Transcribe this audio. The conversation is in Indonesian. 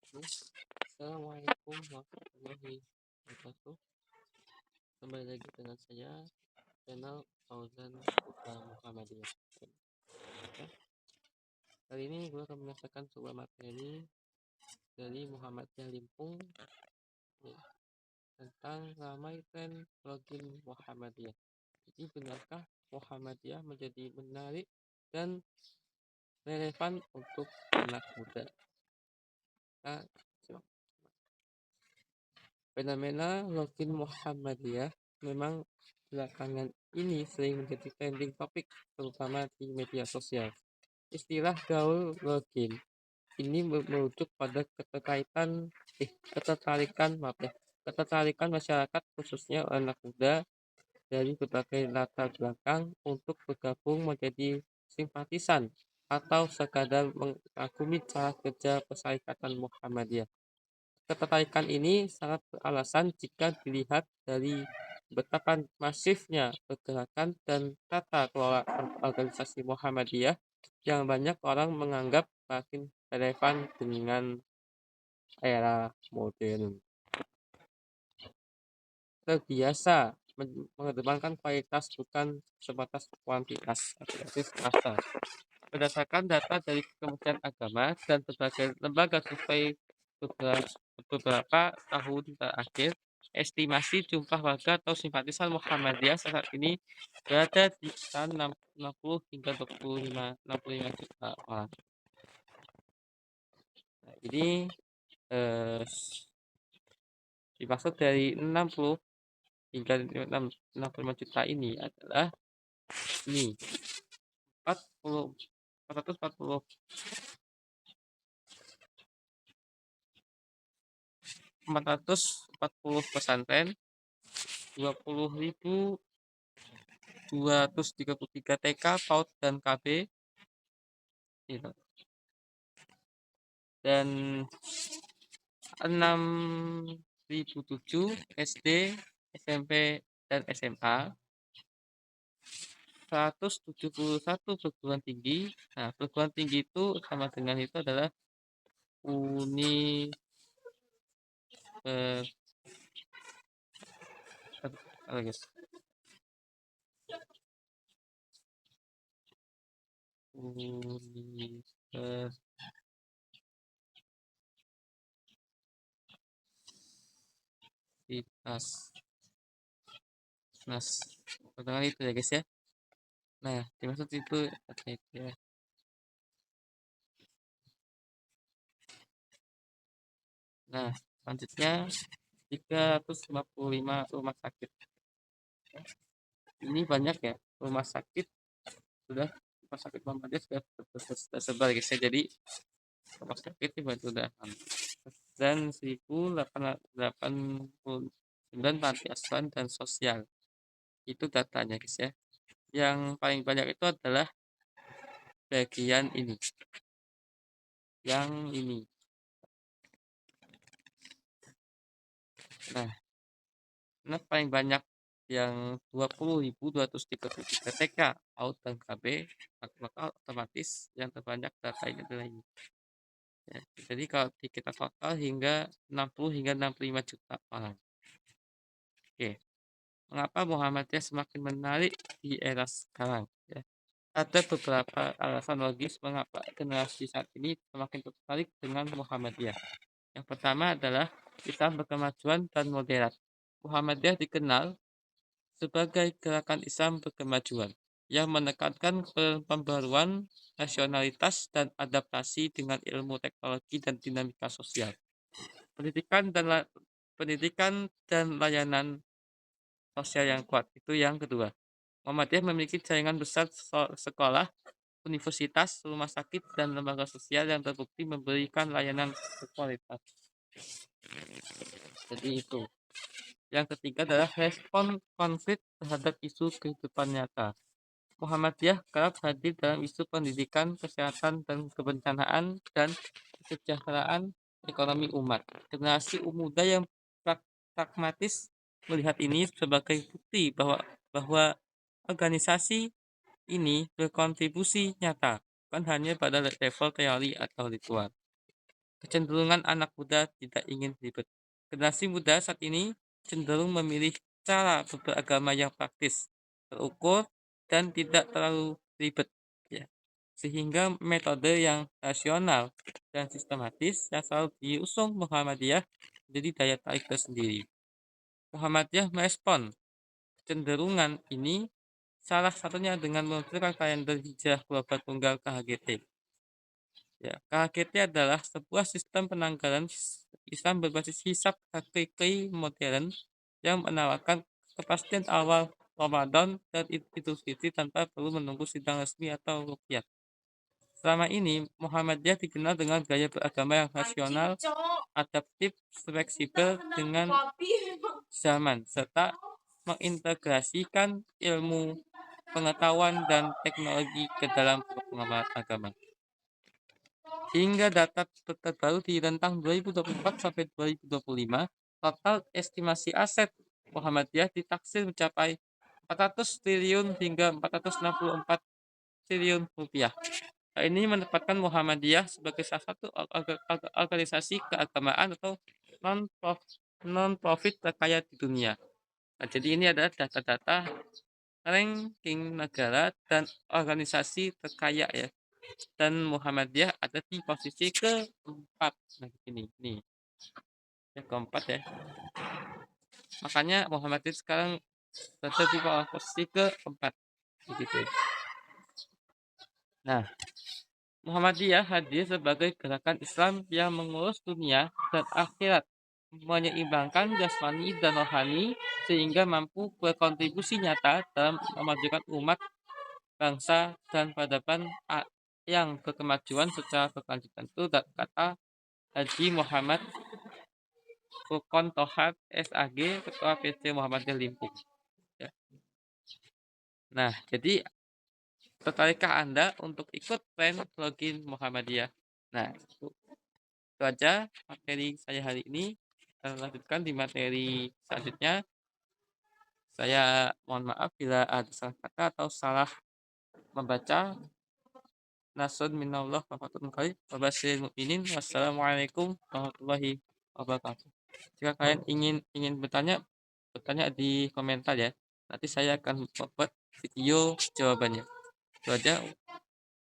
Assalamualaikum warahmatullahi wabarakatuh. Kembali lagi dengan saya, channel Fauzan Putra Muhammadiyah. Ya, kali ini gue akan menyampaikan sebuah materi dari Muhammadiyah Limpung ya, tentang ramai tren login Muhammadiyah. Jadi benarkah Muhammadiyah menjadi menarik dan relevan untuk anak muda? Nah, fenomena login Muhammadiyah memang belakangan ini sering menjadi trending topik, terutama di media sosial. Istilah gaul login ini merujuk pada ketertarikan masyarakat, khususnya anak muda dari berbagai latar belakang, untuk bergabung menjadi simpatisan atau sekadar mengagumi cara kerja Perserikatan Muhammadiyah. Ketertarikan ini sangat beralasan jika dilihat dari betapa masifnya pergerakan dan tata kelola organisasi Muhammadiyah yang banyak orang menganggap makin relevan dengan era modern. Terbiasa mengedepankan kualitas bukan sebatas kuantitas. Berdasarkan data dari Kementerian Agama dan berbagai lembaga survei beberapa tahun terakhir, estimasi jumlah warga atau simpatisan Muhammadiyah saat ini berada di kisaran 60 hingga 65 juta orang. Nah, ini dimaksud dari 60 hingga 65 juta ini adalah ini 440 440 pesantren, 20.233 TK, PAUD dan KB gitu. Dan 6.007 SD, SMP dan SMA, 171 perguruan tinggi. Nah, perguruan tinggi itu sama dengan itu adalah pertengahan itu ya guys ya. Nah, dimaksud itu ya. Nah, selanjutnya 355 rumah sakit. Ini banyak ya rumah sakit, rumah sakit Muhammadiyah sudah tersebar guys ya. Jadi rumah sakit ini sudah, dan 1.089 panti asuhan dan sosial. Itu datanya guys ya. Yang paling banyak itu adalah bagian ini, yang ini. Nah, paling banyak yang 20.233 TK, PAUD dan KB, maka otomatis yang terbanyak data ini adalah ini. Ya, jadi kalau kita total hingga 60 hingga 65 juta orang. Oke, mengapa Muhammadiyah semakin menarik di era sekarang? Ya, ada beberapa alasan logis mengapa generasi saat ini semakin tertarik dengan Muhammadiyah. Yang pertama adalah Islam berkemajuan dan moderat. Muhammadiyah dikenal sebagai gerakan Islam berkemajuan yang menekankan pembaruan, nasionalitas, dan adaptasi dengan ilmu teknologi dan dinamika sosial. Pendidikan dan layanan sosial yang kuat, itu yang kedua. Muhammadiyah memiliki jaringan besar sekolah, universitas, rumah sakit, dan lembaga sosial yang terbukti memberikan layanan berkualitas. Jadi itu. Yang ketiga adalah respon konflik terhadap isu kehidupan nyata. Muhammadiyah kerap hadir dalam isu pendidikan, kesehatan, dan kebencanaan, dan kesejahteraan ekonomi umat. Generasi muda yang pragmatis melihat ini sebagai bukti bahwa organisasi ini berkontribusi nyata, bukan hanya pada level teori atau ritual. Kecenderungan anak muda tidak ingin ribet. Generasi muda saat ini cenderung memilih cara beragama yang praktis, terukur, dan tidak terlalu ribet. Ya. Sehingga metode yang rasional dan sistematis yang selalu diusung Muhammadiyah menjadi daya tarik tersendiri. Muhammadiyah merespon kecenderungan ini salah satunya dengan meluncurkan kalender hijrah global tunggal KHGT. Ya, KHGT adalah sebuah sistem penanggalan Islam berbasis hisab hakiki modern yang menawarkan kepastian awal Ramadan dan Idul Fitri tanpa perlu menunggu sidang resmi atau ruqyah. Selama ini, Muhammadiyah dikenal dengan gaya beragama yang rasional, adaptif, fleksibel dengan zaman, serta mengintegrasikan ilmu, pengetahuan, dan teknologi ke dalam pengembangan agama. Hingga data terbaru di rentang 2024 sampai 2025, total estimasi aset Muhammadiyah ditaksir mencapai 400 triliun hingga 464 triliun rupiah. Hal ini menempatkan Muhammadiyah sebagai salah satu organisasi keagamaan atau non-profit terkaya di dunia. Nah, jadi ini adalah data-data ranking negara dan organisasi terkaya ya. Dan Muhammadiyah ada di posisi keempat. Nah, ini yang keempat ya. Makanya Muhammadiyah sekarang berada di posisi keempat. Begitu. Nah, Muhammadiyah hadir sebagai gerakan Islam yang mengurus dunia dan akhirat, menyeimbangkan jasmani dan rohani sehingga mampu berkontribusi nyata dalam memajukan umat, bangsa, dan peradaban yang berkemajuan secara berkelanjutan. Itu kata Haji Muhammad Furqon Tohat SAG, Ketua PC Muhammadiyah Limping. Ya. Nah, jadi tertarikkah Anda untuk ikut tren login Muhammadiyah? Nah, itu aja materi saya hari ini. Kita lanjutkan di materi selanjutnya. Saya mohon maaf bila ada salah kata atau salah membaca. Nasun minallah wa fatun khair wa basyiril mu'minin. Wassalamualaikum warahmatullahi wabarakatuh. Jika kalian ingin bertanya di komentar ya. Nanti saya akan membuat video jawabannya. Itu aja.